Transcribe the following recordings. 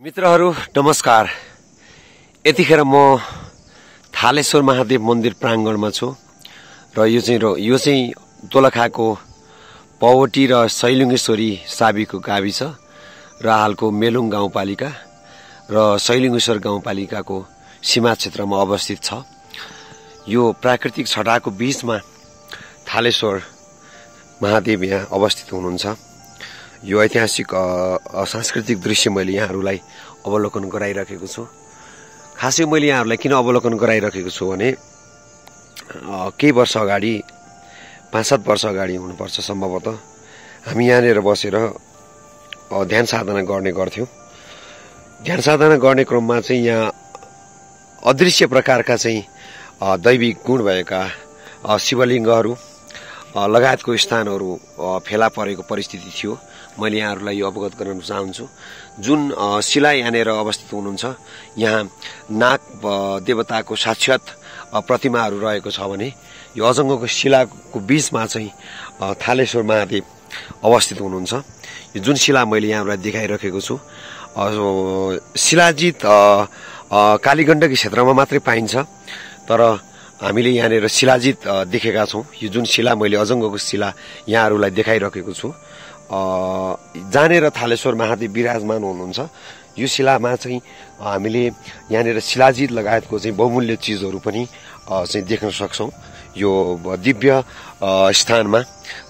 मित्रहरू नमस्कार। यतिखेर म थालेश्वर महादेव मन्दिर प्राङ्गणमा छु र यो चाहिँ दोलखाको पवटी र सैलुङेश्वरी साबीको गाविस र हालको मेलुङ गाउँपालिका र सैलुङेश्वर गाउँपालिकाको सीमा क्षेत्रमा अवस्थित छ। यो प्राकृतिक छटाको बीचमा थालेश्वर महादेव यहाँ अवस्थित हुनुहुन्छ। यो ऐतिहासिक सांस्कृतिक दृश्य मैले यहाँहरूलाई अवलोकन गराइरहेको छु। खासै मैले यहाँहरूलाई किन अवलोकन गराइरहेको छु भने केही वर्ष अगाडि 5-7 वर्ष अगाडि हुनुपर्छ सम्भवतः हामी यहाँनिर बसेर ध्यान साधना गर्ने गर्थ्यौँ। ध्यान साधना गर्ने क्रममा चाहिँ यहाँ अदृश्य प्रकारका चाहिँ दैविक गुण भएका शिवलिङ्गहरू लगायतको स्थानहरू फेला परेको परिस्थिति थियो। मैले यहाँहरूलाई यो अवगत गराउन चाहन्छु। जुन शिला यहाँनिर अवस्थित हुनुहुन्छ, यहाँ नाग देवताको साक्षात प्रतिमाहरू रहेको छ भने यो अजङ्गको शिलाको बीचमा चाहिँ थालेश्वर महादेव अवस्थित हुनुहुन्छ। यो जुन शिला मैले यहाँलाई देखाइरहेको छु, शिलाजित कालीगण्डकी क्षेत्रमा मात्रै पाइन्छ, तर हामीले यहाँनिर शिलाजित देखेका छौँ। यो जुन शिला मैले अजङ्गको शिला यहाँहरूलाई देखाइरहेको छु, जहाँनिर थालेश्वर महादेव विराजमान हुनुहुन्छ, यो शिलामा चाहिँ हामीले यहाँनिर शिलाजित लगायतको चाहिँ बहुमूल्य चिजहरू पनि चाहिँ देख्न सक्छौँ यो दिव्य स्थानमा।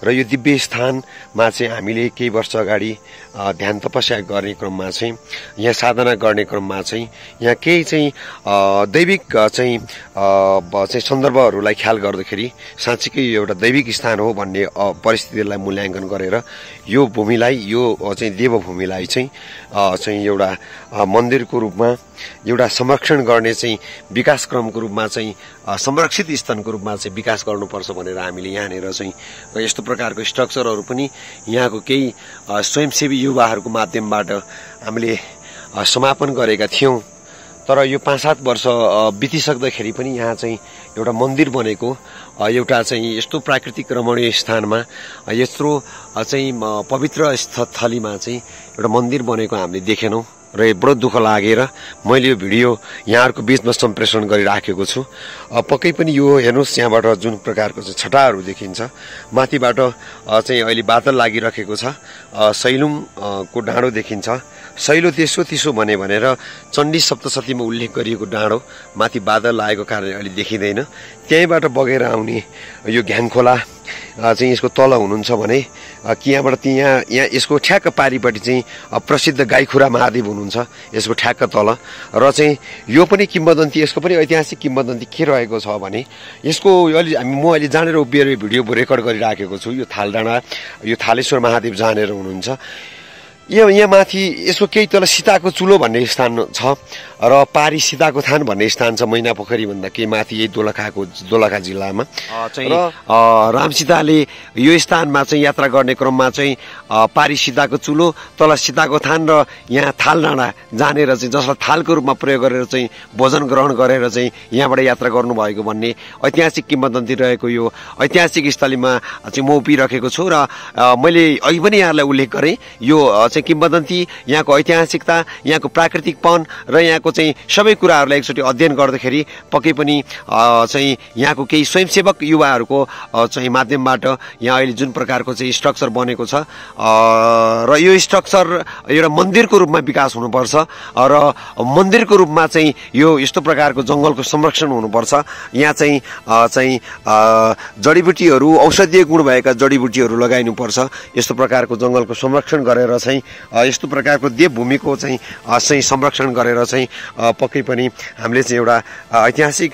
र यो दिव्य स्थानमा चाहिँ हामीले केही वर्ष अगाडि ध्यान तपस्या गर्ने क्रममा चाहिँ यहाँ साधना गर्ने क्रममा चाहिँ यहाँ केही चाहिँ दैविक चाहिँ सन्दर्भहरूलाई ख्याल गर्दाखेरि साँच्चीकै यो एउटा दैविक स्थान हो भन्ने परिस्थितिलाई मूल्याङ्कन गरेर यो भूमिलाई, यो चाहिँ देवभूमिलाई चाहिँ एउटा मन्दिरको रूपमा, एउटा संरक्षण गर्ने चाहिँ विकास क्रमको रूपमा चाहिँ संरक्षित स्थानको रूपमा चाहिँ विकास गर्नुपर्छ भनेर हामीले यहाँनिर चाहिँ यस्तो प्रकारको स्ट्रक्चरहरू पनि यहाँको केही स्वयंसेवी युवाहरूको माध्यमबाट हामीले समापन गरेका थियौँ। तर यो 5-7 वर्ष बितिसक्दाखेरि पनि यहाँ चाहिँ एउटा मन्दिर बनेको, एउटा चाहिँ यस्तो प्राकृतिक रमणीय स्थानमा, यत्रो चाहिँ पवित्र स्थलीमा चाहिँ एउटा मन्दिर बनेको हामीले देखेनौँ र बडो दुःख लागेर मैले यो भिडियो यहाँहरूको बीचमा सम्प्रेषण गरिराखेको छु। पक्कै पनि यो हेर्नुहोस्, यहाँबाट जुन प्रकारको चाहिँ छटाहरू देखिन्छ, माथिबाट चाहिँ अहिले बादल लागिरहेको छ, सैलुङको डाँडो देखिन्छ। सैलो त्यसो भनेर चण्डी सप्तशतीमा उल्लेख गरिएको डाँडो माथि बादल लागेको कारणले अहिले देखिँदैन। त्यहीँबाट बगेर आउने यो घ्याङखोला चाहिँ यसको तल हुनुहुन्छ भने कि यहाँबाट यहाँ यसको ठ्याक्क पारिपट्टि चाहिँ प्रसिद्ध गाईखुरा महादेव हुनुहुन्छ, यसको ठ्याक्क तल। र चाहिँ यो पनि किम्बदन्ती, यसको पनि ऐतिहासिक किम्बदन्ती के रहेको छ भने यसको म अहिले जानेर उभिएर भिडियो रेकर्ड गरिराखेको छु। यो थालडाँडा, यो थालेश्वर महादेव जानेर हुनुहुन्छ। यहाँ माथि यसको केही तल सीताको चुलो भन्ने स्थान छ र पारी सीताको थान भन्ने स्थान छ, मैना पोखरी भन्दा केही माथि यही दोलखा जिल्लामा। र राम सीताले यो स्थानमा चाहिँ यात्रा गर्ने क्रममा चाहिँ पारी सीताको चुलो, तल सीताको थान र यहाँ थालडाँडा जानेर चाहिँ जसलाई थालको रूपमा प्रयोग गरेर चाहिँ भोजन ग्रहण गरेर चाहिँ यहाँबाट यात्रा गर्नुभएको भन्ने ऐतिहासिक किम्बदन्ती रहेको यो ऐतिहासिक स्थलीमा चाहिँ म उभिरहेको छु। र मैले अघि पनि यहाँलाई उल्लेख गरेँ, यो चाहिँ किम्बदन्ती, यहाँको ऐतिहासिकता, यहाँको प्राकृतिकपन र यहाँको चाहिँ सबै कुराहरूलाई एकचोटि अध्ययन गर्दाखेरि पक्कै पनि चाहिँ यहाँको केही स्वयंसेवक युवाहरूको चाहिँ माध्यमबाट यहाँ अहिले जुन प्रकारको चाहिँ स्ट्रक्चर बनेको छ र यो स्ट्रक्चर एउटा मन्दिरको रूपमा विकास हुनुपर्छ र मन्दिरको रूपमा चाहिँ यो यस्तो प्रकारको जङ्गलको संरक्षण हुनुपर्छ। यहाँ चाहिँ जडीबुटीहरू, औषधीय गुण भएका जडीबुटीहरू लगाइनुपर्छ। यस्तो प्रकारको जङ्गलको संरक्षण गरेर चाहिँ यस्तो प्रकारको देवभूमिको चाहिँ संरक्षण गरेर चाहिँ पक्कै पनि हामीले चाहिँ एउटा ऐतिहासिक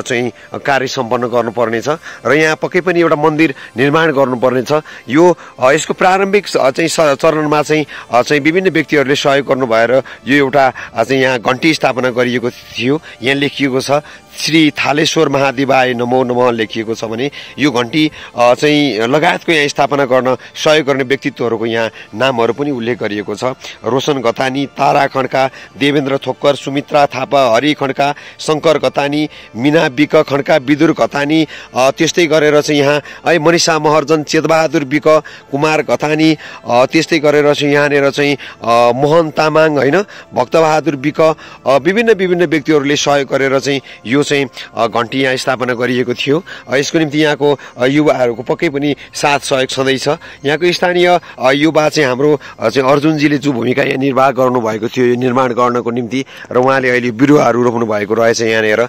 चाहिँ कार्य सम्पन्न गर्नुपर्नेछ र यहाँ पक्कै पनि एउटा मन्दिर निर्माण गर्नुपर्नेछ। यो यसको प्रारम्भिक चाहिँ चरणमा चाहिँ विभिन्न व्यक्तिहरूले सहयोग गर्नु भएर यो एउटा चाहिँ यहाँ घन्टी स्थापना गरिएको थियो, यहाँ लेखिएको छ श्री थालेश्वर महादेवाय नमो नमः लेखिएको छ भने यो घण्टी चाहिँ लगायतको यहाँ स्थापना गर्न सहयोग गर्ने व्यक्तित्वहरूको यहाँ नामहरू पनि उल्लेख गरिएको छ। रोशन गतानी, तारा खड्का, देवेन्द्र थोक्कर, सुमित्रा थापा, हरि खड्का, शङ्कर गतानी, मिना बिक खड्का, विदुर गतानी, त्यस्तै गरेर चाहिँ यहाँ है मनिषा महर्जन, चेतबहादुर बिक, कुमार गतानी, त्यस्तै गरेर चाहिँ यहाँनिर चाहिँ मोहन तामाङ होइन, भक्तबहादुर बिक, विभिन्न व्यक्तिहरूले सहयोग गरेर चाहिँ यो चाहिँ घण्टी यहाँ स्थापना गरिएको थियो। यसको निम्ति यहाँको युवाहरूको पक्कै पनि साथ सहयोग छँदैछ। यहाँको स्थानीय युवा चाहिँ हाम्रो चाहिँ अर्जुनजीले जो भूमिका यहाँ निर्वाह गर्नुभएको थियो यो निर्माण गर्नको निम्ति, र उहाँले अहिले बिरुवाहरू रोप्नु भएको रहेछ। यहाँनिर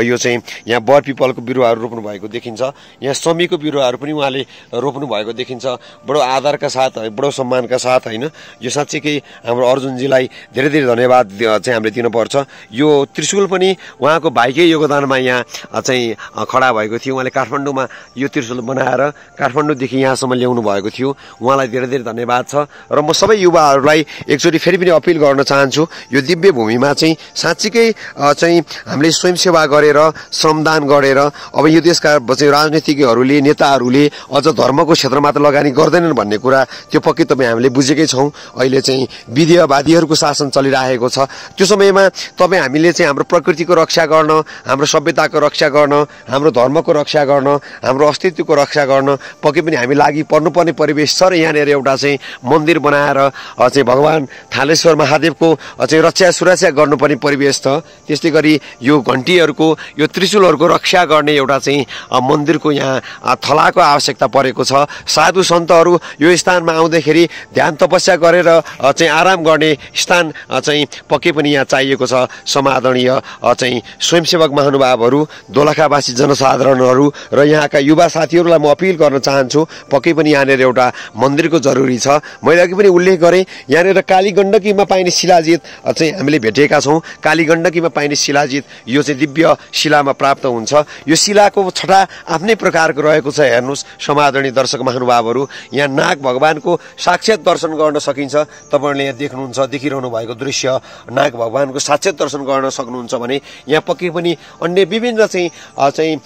यो चाहिँ यहाँ बर पिपलको बिरुवाहरू रोप्नु भएको देखिन्छ। यहाँ समीको बिरुवाहरू पनि उहाँले रोप्नु भएको देखिन्छ। बडो आदरका साथ, बडो सम्मानका साथ होइन। यो साँच्चीकै हाम्रो अर्जुनजीलाई धेरै धेरै धन्यवाद चाहिँ हामीले दिनुपर्छ। यो त्रिशूल पनि उहाँको भाइकै योगदानमा यहाँ चाहिँ खडा भएको थियो। उहाँले काठमाडौँमा यो त्रिशूल बनाएर काठमाडौँदेखि यहाँसम्म ल्याउनु भएको थियो। उहाँलाई धेरै धेरै धन्यवाद छ। र म सबै युवाहरूलाई एकचोटि फेरि पनि अपिल गर्न चाहन्छु, यो दिव्य भूमिमा चाहिँ साँच्चीकै चाहिँ हामीले स्वयंसेवा गरेर, श्रमदान गरेर, अब यो देशका चाहिँ राजनीतिज्ञहरूले, नेताहरूले अझ धर्मको क्षेत्रमा त लगानी गर्दैनन् भन्ने कुरा त्यो पक्कै तपाईँ हामीले बुझेकै छौँ। अहिले चाहिँ विदेयवादीहरूको शासन चलिरहेको छ। त्यो समयमा तपाईँ हामीले चाहिँ हाम्रो प्रकृतिको रक्षा गर्न, हाम्रो सभ्यताको रक्षा गर्न, हाम्रो धर्मको रक्षा गर्न, हाम्रो अस्तित्वको रक्षा गर्न पक्कै पनि हामी लागि पर्नुपर्ने परिवेश छ। र यहाँनिर एउटा चाहिँ मन्दिर बनाएर चाहिँ भगवान् थालेश्वर महादेवको चाहिँ रक्षा सुरक्षा गर्नुपर्ने परिवेश छ। त्यस्तै गरी यो घण्टीहरूको, यो त्रिशूलहरूको रक्षा गर्ने एउटा चाहिँ मन्दिरको यहाँ थलाको आवश्यकता परेको छ। साधु सन्तहरू यो स्थानमा आउँदाखेरि ध्यान तपस्या गरेर चाहिँ आराम गर्ने स्थान चाहिँ पक्कै पनि यहाँ चाहिएको छ। समादरणीय चाहिँ स्वयंसेवक महानुभावहरू, दोलखावासी जनसाधारणहरू र यहाँका युवा साथीहरूलाई म अपिल गर्न चाहन्छु, पक्कै पनि यहाँनिर एउटा मन्दिरको जरुरी छ। मैले अघि पनि उल्लेख गरेँ, यहाँनिर कालीगण्डकीमा पाइने शिलाजित चाहिँ हामीले भेटेका छौँ। कालीगण्डकीमा पाइने शिलाजित यो चाहिँ दिव्य शिलामा प्राप्त हुन्छ। यो शिलाको छटा आफ्नै प्रकारको रहेको छ। हेर्नुहोस् समादरणीय दर्शक महानुभावहरू, यहाँ नाग भगवानको साक्षात दर्शन गर्न सकिन्छ। तपाईँहरूले यहाँ देख्नुहुन्छ, देखिरहनु भएको दृश्य नाग भगवानको साक्षात दर्शन गर्न सक्नुहुन्छ भने यहाँ पक्कै पनि अन्य विभिन्न चाहिँ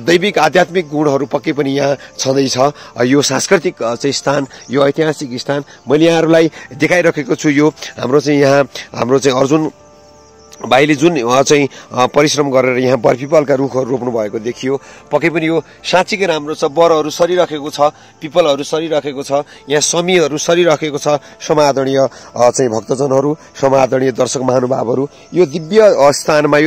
दैविक आध्यात्मिक गुणहरू पक्कै पनि यहाँ छँदैछ। यो सांस्कृतिक चाहिँ स्थान, यो ऐतिहासिक स्थान मैले यहाँहरूलाई देखाइरहेको छु। यो हाम्रो चाहिँ यहाँ हाम्रो चाहिँ अर्जुन भाइले जुन चाहिँ परिश्रम गरेर यहाँ बरपिपलका रुखहरू रोप्नु भएको देखियो, पक्कै पनि यो साँच्चीकै राम्रो छ। बरहरू सरिरहेको छ, पिपलहरू सरिरहेको छ, यहाँ समीहरू सरिरहेको छ। समादरणीय चाहिँ भक्तजनहरू, समादरणीय दर्शक महानुभावहरू, यो दिव्य स्थानमा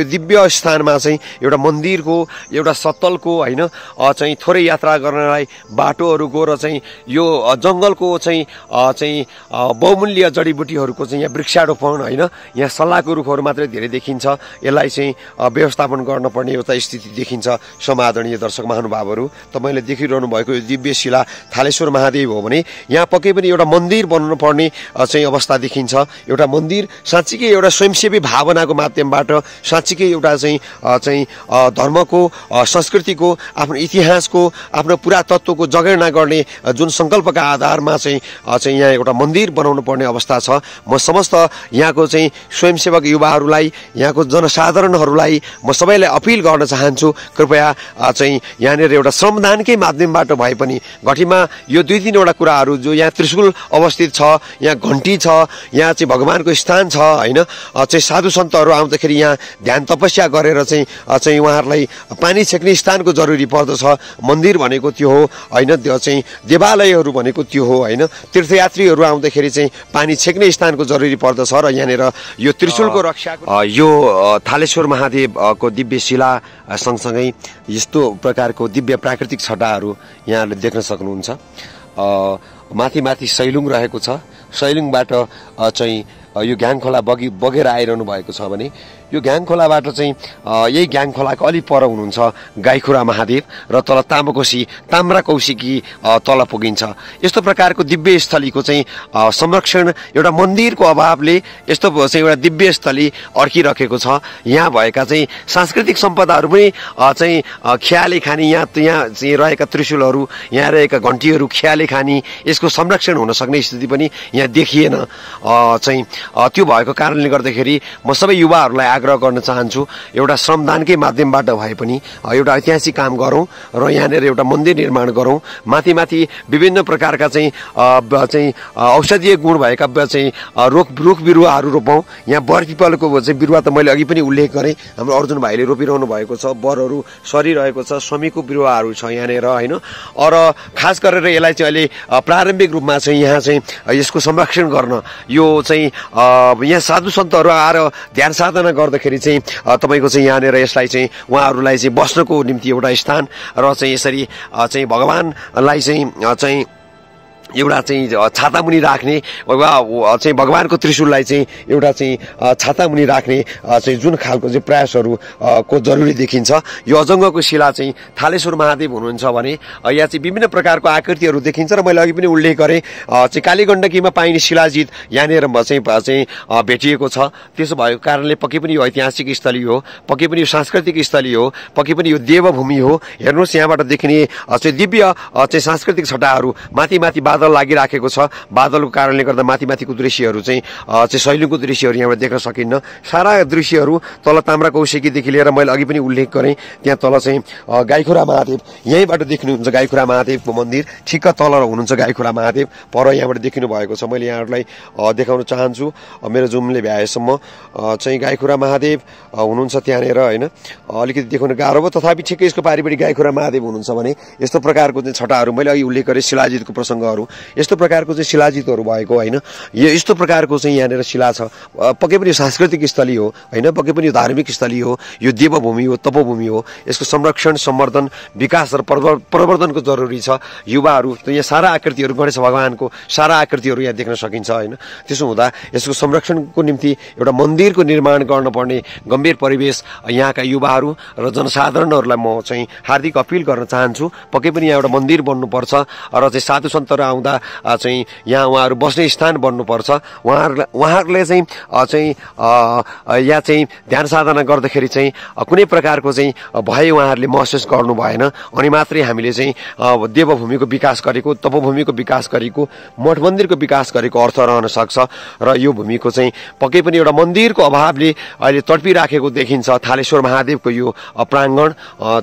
चाहिँ एउटा मन्दिरको, एउटा सत्तलको होइन चाहिँ थोरै यात्रा गर्नलाई बाटोहरूको र चाहिँ यो जङ्गलको चाहिँ बहुमूल्य जडीबुटीहरूको चाहिँ यहाँ वृक्षारोपण होइन, यहाँ सल्लाहको रुखहरू मात्रै धेरै देखिन्छ। यसलाई चाहिँ व्यवस्थापन गर्नुपर्ने एउटा स्थिति देखिन्छ। समादरणीय दर्शक महानुभावहरू, तपाईँले देखिरहनु भएको यो दिव्य शिला थालेश्वर महादेव हो भने यहाँ पक्कै पनि एउटा मन्दिर बनाउनु पर्ने चाहिँ अवस्था देखिन्छ। एउटा मन्दिर साँच्चीकै एउटा स्वयंसेवी भावनाको माध्यमबाट साँच्चीकै एउटा चाहिँ धर्मको, संस्कृतिको, आफ्नो इतिहासको, आफ्नो पुरातत्वको जगेर्ना गर्ने जुन सङ्कल्पका आधारमा चाहिँ यहाँ एउटा मन्दिर बनाउनु पर्ने अवस्था छ। म समस्त यहाँको चाहिँ स्वयंसेवक युवाहरूलाई, यहाँको जनसाधारणहरूलाई म सबैलाई अपिल गर्न चाहन्छु, कृपया चाहिँ यहाँनिर एउटा श्रमदानकै माध्यमबाट भए पनि घटीमा यो 2-3वटा कुराहरू जो यहाँ त्रिशूल अवस्थित छ, यहाँ घण्टी छ, यहाँ चाहिँ भगवानको स्थान छ होइन, चाहिँ साधु सन्तहरू आउँदाखेरि यहाँ ध्यान तपस्या गरेर चाहिँ उहाँहरूलाई पानी छेक्ने स्थानको जरुरी पर्दछ। मन्दिर भनेको त्यो हो होइन, त्यो चाहिँ देवालयहरू भनेको त्यो हो होइन। तीर्थयात्रीहरू आउँदाखेरि चाहिँ पानी छेक्ने स्थानको जरुरी पर्दछ र यहाँनिर यो त्रिशूलको रक्षाको यो थालेश्वर महादेवको दिव्य शिला सँगसँगै यस्तो प्रकारको दिव्य प्राकृतिक छटाहरू यहाँले देख्न सक्नुहुन्छ। माथि माथि सैलुङ रहेको छ। सैलुङबाट चाहिँ यो ग्याङ खोला बगेर आइरहनु भएको छ भने यो ग्याङ खोलाबाट चाहिँ यही ग्याङ खोलाको अलि पर हुनुहुन्छ गाईखुरा महादेव र तल ताम्रा कौशिकी तल पुगिन्छ। यस्तो प्रकारको दिव्य स्थलीको चाहिँ संरक्षण एउटा मन्दिरको अभावले यस्तो चाहिँ एउटा दिव्य स्थली अड्किरहेको छ। यहाँ भएका चाहिँ सांस्कृतिक सम्पदाहरू पनि चाहिँ ख्याले खानी, यहाँ चाहिँ रहेका त्रिशूलहरू, यहाँ रहेका घण्टीहरू ख्याले खानी, यसको संरक्षण हुन सक्ने स्थिति पनि यहाँ देखिएन। चाहिँ त्यो भएको कारणले गर्दाखेरि म सबै युवाहरूलाई आग्रह गर्न चाहन्छु एउटा श्रमदानकै माध्यमबाट भए पनि एउटा ऐतिहासिक काम गरौँ र यहाँनिर एउटा मन्दिर निर्माण गरौँ। माथि माथि विभिन्न प्रकारका चाहिँ औषधीय गुण भएका चाहिँ रुख बिरुवाहरू रोपौँ। यहाँ बर पिपलको चाहिँ बिरुवा त मैले अघि पनि उल्लेख गरेँ, हाम्रो अर्जुन भाइले रोपिरहनु भएको छ, बरहरू सरिरहेको छ, शमीको बिरुवाहरू छ यहाँनिर होइन। र खास गरेर यसलाई चाहिँ अहिले प्रारम्भिक रूपमा चाहिँ यहाँ चाहिँ यसको संरक्षण गर्न यो चाहिँ यहाँ साधु सन्तहरू आएर ध्यान साधना गर्दाखेरि चाहिँ तपाईँको चाहिँ यहाँनिर यसलाई चाहिँ उहाँहरूलाई चाहिँ बस्नको निम्ति एउटा स्थान र चाहिँ यसरी चाहिँ भगवानलाई चाहिँ एउटा चाहिँ छातामुनि राख्ने वा चाहिँ भगवानको त्रिशूललाई चाहिँ एउटा चाहिँ छातामुनि राख्ने चाहिँ जुन खालको चाहिँ प्रयासहरू को जरुरी देखिन्छ। यो अजङ्गको शिला चाहिँ थालेश्वर महादेव हुनुहुन्छ भने यहाँ चाहिँ विभिन्न प्रकारको आकृतिहरू देखिन्छ र मैले अघि पनि उल्लेख गरेँ चाहिँ कालीगण्डकीमा पाइने शिलाजित यहाँनिर चाहिँ भेटिएको छ। त्यसो भएको कारणले पक्कै पनि यो ऐतिहासिक स्थली हो, पक्कै पनि यो सांस्कृतिक स्थली हो, पक्कै पनि यो देवभूमि हो। हेर्नुहोस् यहाँबाट देखिने चाहिँ दिव्य चाहिँ सांस्कृतिक छटाहरू माथि माथि बादल लागिराखेको छ। बादलको कारणले गर्दा माथि माथिको दृश्यहरू चाहिँ सैलुङको दृश्यहरू यहाँबाट देख्न सकिन्न। सारा दृश्यहरू तल ताम्रा कौशिकीदेखि लिएर मैले अघि पनि उल्लेख गरेँ त्यहाँ तल चाहिँ गाईखुरा महादेव यहीँबाट देख्नुहुन्छ। गाईखुरा महादेवको मन्दिर ठिक्क तल हुनुहुन्छ गाईखुरा महादेव, पर यहाँबाट देखिनु भएको छ। मैले यहाँहरूलाई देखाउन चाहन्छु मेरो जुमले भ्याएसम्म चाहिँ गाईखुरा महादेव हुनुहुन्छ त्यहाँनिर होइन। अलिकति देखाउन गाह्रो भयो, तथापि ठिकै यसको पारिपट्टि गाईखुरा महादेव हुनुहुन्छ भने यस्तो प्रकारको चाहिँ छटाहरू मैले अघि उल्लेख गरेँ शिलाजितको प्रसङ्गहरू यस्तो प्रकारको चाहिँ शिलाजितहरू भएको होइन। यो यस्तो प्रकारको चाहिँ यहाँनिर शिला छ। पक्कै पनि सांस्कृतिक स्थली हो होइन, पक्कै पनि धार्मिक स्थली हो, यो देवभूमि हो, तपोभूमि हो। यसको संरक्षण संवर्धन विकास र प्रवर्धनको जरुरी छ। युवाहरू त यहाँ सारा आकृतिहरू गणेश भगवानको सारा आकृतिहरू यहाँ देख्न सकिन्छ होइन। त्यसो हुँदा यसको संरक्षणको निम्ति एउटा मन्दिरको निर्माण गर्नुपर्ने गम्भीर परिवेश यहाँका युवाहरू र जनसाधारणहरूलाई म चाहिँ हार्दिक अपिल गर्न चाहन्छु। पक्कै पनि यहाँ एउटा मन्दिर बन्नुपर्छ र चाहिँ साधु सन्तहरू आउँदा चाहिँ यहाँ उहाँहरू बस्ने स्थान बन्नुपर्छ। उहाँहरूले चाहिँ यहाँ चाहिँ ध्यान साधना गर्दाखेरि चाहिँ कुनै प्रकारको चाहिँ भय उहाँहरूले महसुस गर्नु भएन। अनि मात्रै हामीले चाहिँ देवभूमिको विकास गरेको, तपोभूमिको विकास गरेको, मठ मन्दिरको विकास गरेको अर्थ रहन सक्छ। र यो भूमिको चाहिँ पक्कै पनि एउटा मन्दिरको अभावले अहिले तडपिराखेको देखिन्छ थालेश्वर महादेवको यो प्राङ्गण।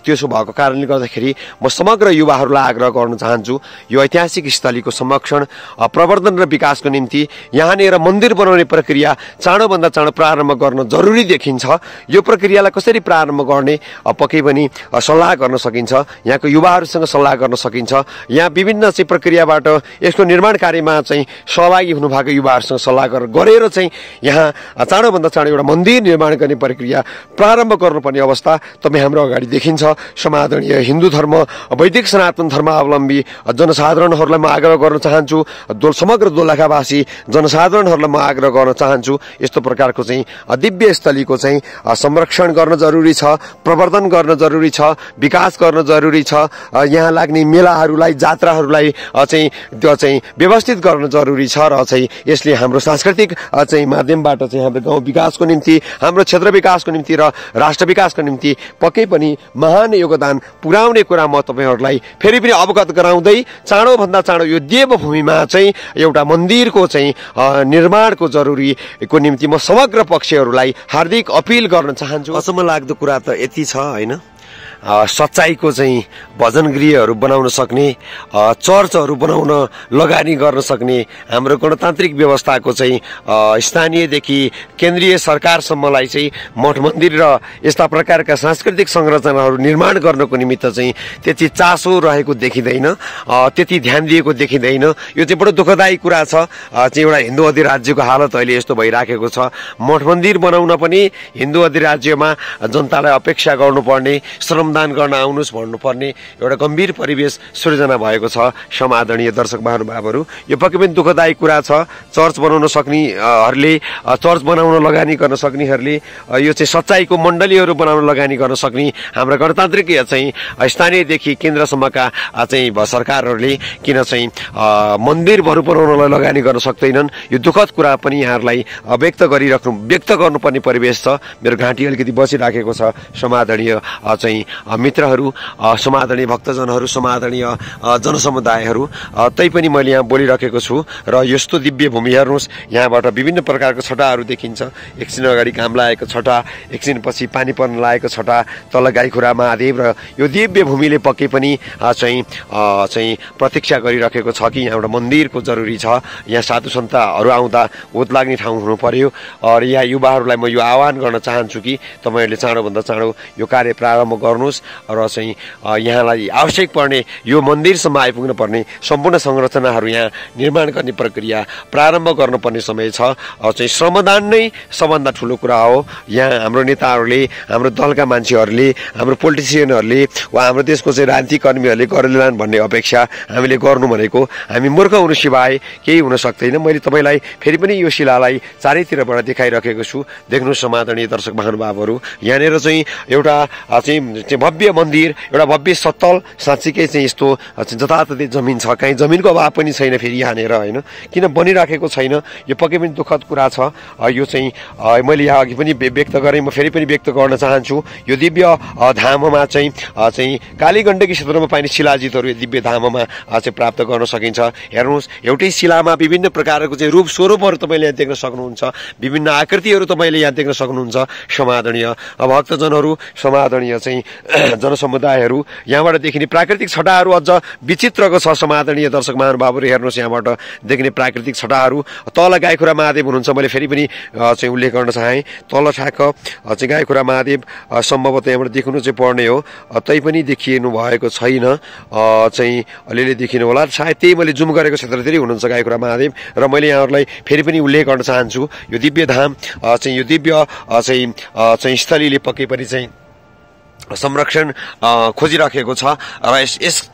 त्यसो भएको कारणले गर्दाखेरि म समग्र युवाहरूलाई आग्रह गर्न चाहन्छु यो ऐतिहासिक स्थलीको संरक्षण प्रवर्धन र विकासको निम्ति यहाँनिर मन्दिर बनाउने प्रक्रिया चाँडोभन्दा चाँडो प्रारम्भ गर्न जरुरी देखिन्छ। यो प्रक्रियालाई कसरी प्रारम्भ गर्ने पक्कै पनि सल्लाह गर्न सकिन्छ, यहाँको युवाहरूसँग सल्लाह गर्न सकिन्छ। यहाँ विभिन्न चाहिँ प्रक्रियाबाट यसको निर्माण कार्यमा चाहिँ सहभागी हुनुभएको युवाहरूसँग सल्लाह गरेर चाहिँ यहाँ चाँडोभन्दा चाँडो एउटा मन्दिर निर्माण गर्ने प्रक्रिया प्रारम्भ गर्नुपर्ने अवस्था तपाईँ हाम्रो अगाडि देखिन्छ। समादरणीय हिन्दू धर्म वैदिक सनातन धर्मावलम्बी जनसाधारणहरूलाई म आग्रह गर्न चाहन्छु, समग्र दोलखावासी जनसाधारणहरूलाई म आग्रह गर्न चाहन्छु यस्तो प्रकारको चाहिँ दिव्य स्थलीको चाहिँ संरक्षण गर्न जरुरी छ, प्रवर्धन गर्न जरुरी छ, विकास गर्न जरुरी छ। यहाँ लाग्ने मेलाहरूलाई जात्राहरूलाई चाहिँ व्यवस्थित गर्न जरुरी छ र चाहिँ यसले हाम्रो सांस्कृतिक चाहिँ माध्यमबाट चाहिँ हाम्रो गाउँ विकासको निम्ति, हाम्रो क्षेत्र विकासको निम्ति र राष्ट्र विकासको निम्ति पक्कै पनि महान योगदान पुर्याउने कुरा म तपाईँहरूलाई फेरि पनि अवगत गराउँदै चाँडोभन्दा चाँडो यो देवभूमिमा चाहिँ एउटा मन्दिरको चाहिँ निर्माणको जरुरीको निम्ति म समग्र पक्षहरूलाई हार्दिक अपिल गर्न चाहन्छु। अचम्म लाग्दो कुरा त यति छ होइन, सच्चाईको चाहिँ भजन गृहहरू बनाउन सक्ने, चर्चहरू बनाउन लगानी गर्न सक्ने हाम्रो गणतान्त्रिक व्यवस्थाको चाहिँ स्थानीयदेखि केन्द्रीय सरकारसम्मलाई चाहिँ मठ मन्दिर र यस्ता प्रकारका सांस्कृतिक संरचनाहरू निर्माण गर्नको निमित्त चाहिँ त्यति चासो रहेको देखिँदैन, त्यति ध्यान दिएको देखिँदैन। यो चाहिँ बडो दुःखदायी कुरा छ। चाहिँ एउटा हिन्दू अधिराज्यको हालत अहिले यस्तो भइराखेको छ। मठ मन्दिर बनाउन पनि हिन्दू अधिराज्यमा जनतालाई अपेक्षा गर्नुपर्ने, श्रमदान गर्न आउनुहोस् भन्नुपर्ने एउटा गम्भीर परिवेश सृजना भएको छ। समादरणीय दर्शक महानुभावहरू, यो पक्कै पनि दुःखदायी कुरा छ। चर्च बनाउन सक्नेहरूले, चर्च बनाउन लगानी गर्न सक्नेहरूले, यो चाहिँ सच्चाईको मण्डलीहरू बनाउन लगानी गर्न सक्ने हाम्रा गणतान्त्रिक चाहिँ स्थानीयदेखि केन्द्रसम्मका चाहिँ सरकारहरूले किन चाहिँ मन्दिरहरू बनाउनलाई लगानी गर्न सक्दैनन्, यो दुःखद कुरा पनि यहाँहरूलाई व्यक्त गर्नुपर्ने परिवेश छ। मेरो घाँटी अलिकति बसिराखेको छ। समादरणीय चाहिँ मित्रहरू, समादरणीय भक्तजनहरू, समादरणीय जनसमुदायहरू, तैपनि मैले यहाँ बोलिराखेको छु र यस्तो दिव्य भूमि हेर्नुहोस्, यहाँबाट विभिन्न प्रकारको छटाहरू देखिन्छ। एकछिन अगाडि घाम लागेको छटा, एकछिनपछि पानी पर्न लागेको छटा, तल गाईखुरा महादेव, र यो दिव्य भूमिले पक्कै पनि चाहिँ प्रतीक्षा गरिरहेको छ कि यहाँ एउटा मन्दिरको जरुरी छ। यहाँ साधु सन्तहरू आउँदा ओत लाग्ने ठाउँ हुनु पर्यो। र यहाँ युवाहरूलाई म यो आह्वान गर्न चाहन्छु कि तपाईँहरूले चाँडोभन्दा चाँडो यो कार्य प्रारम्भ गर्नुहोस् र चाहिँ यहाँलाई आवश्यक पर्ने यो मन्दिरसम्म आइपुग्न पर्ने सम्पूर्ण संरचनाहरू यहाँ निर्माण गर्ने प्रक्रिया प्रारम्भ गर्नुपर्ने समय छ। चाहिँ श्रमदान नै सबभन्दा ठुलो कुरा हो। यहाँ हाम्रो नेताहरूले, हाम्रो दलका मान्छेहरूले, हाम्रो पोलिटिसियनहरूले वा हाम्रो देशको चाहिँ राजनीतिक कर्मीहरूले गर्दैनन् भन्ने अपेक्षा हामीले गर्नु भनेको हामी मूर्ख हुनु सिवाय केही हुन सक्दैन। मैले तपाईँलाई फेरि पनि यो शिलालाई चारैतिरबाट देखाइरहेको छु। देख्नुहोस् समादरणीय दर्शक महानुभावहरू, यहाँनिर चाहिँ एउटा चाहिँ भव्य मन्दिर, एउटा भव्य सत्तल, साँच्चीकै चाहिँ यस्तो जताततै जमिन छ, कहीँ जमिनको अभाव पनि छैन फेरि यहाँनिर, होइन? किन बनिराखेको छैन यो पक्कै पनि दुःखद कुरा छ। यो चाहिँ मैले यहाँ अघि पनि व्यक्त गरेँ, म फेरि पनि व्यक्त गर्न चाहन्छु। यो दिव्य धाममा चाहिँ कालीगण्डकी क्षेत्रमा पाइने शिलाजितहरू दिव्य धाममा चाहिँ प्राप्त गर्न सकिन्छ। हेर्नुहोस्, एउटै शिलामा विभिन्न प्रकारको चाहिँ रूप स्वरूपहरू तपाईँले यहाँ देख्न सक्नुहुन्छ, विभिन्न आकृतिहरू तपाईँले यहाँ देख्न सक्नुहुन्छ। समादरणीय भक्तजनहरू, समादरणीय चाहिँ जनसमुदायहरू, यहाँबाट देखिने प्राकृतिक छटाहरू अझ विचित्रको छ। समादरणीय दर्शक महानुभावहरू, हेर्नुहोस् यहाँबाट देखिने प्राकृतिक छटाहरू। तल गाईखुरा महादेव हुनुहुन्छ, मैले फेरि पनि चाहिँ उल्लेख गर्न चाहेँ। तल ठ्याक्क चाहिँ गाईखुरा महादेव सम्भवतः यहाँबाट देख्नु चाहिँ पर्ने हो, तैपनि देखिनु भएको छैन। चाहिँ अलिअलि देखिनु होला, सायद त्यही मैले जुम गरेको क्षेत्रतिरै हुनुहुन्छ गाईखुरा महादेव। र मैले यहाँहरूलाई फेरि पनि उल्लेख गर्न चाहन्छु, यो दिव्य धाम चाहिँ यो दिव्य चाहिँ स्थलीले पक्कै पनि चाहिँ संरक्षण खोजिराखेको छ र यस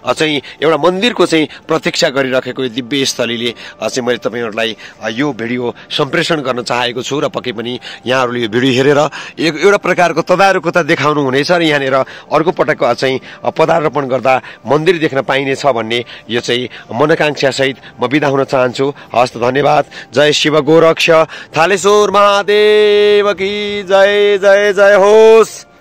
चाहिँ एउटा मन्दिरको चाहिँ प्रतीक्षा गरिराखेको यो दिव्य स्थलीले चाहिँ मैले तपाईँहरूलाई यो भिडियो सम्प्रेषण गर्न चाहेको छु। र पक्कै पनि यहाँहरूले यो भिडियो हेरेर एउटा प्रकारको तदारुकता देखाउनु हुनेछ र यहाँनिर अर्को पटक चाहिँ पदार्पण गर्दा मन्दिर देख्न पाइनेछ भन्ने यो चाहिँ मनोकांक्षासहित म बिदा हुन चाहन्छु। हस्त, धन्यवाद। जय शिव गोरक्ष, थालेश्वर महादेव की जय जय जय होस्।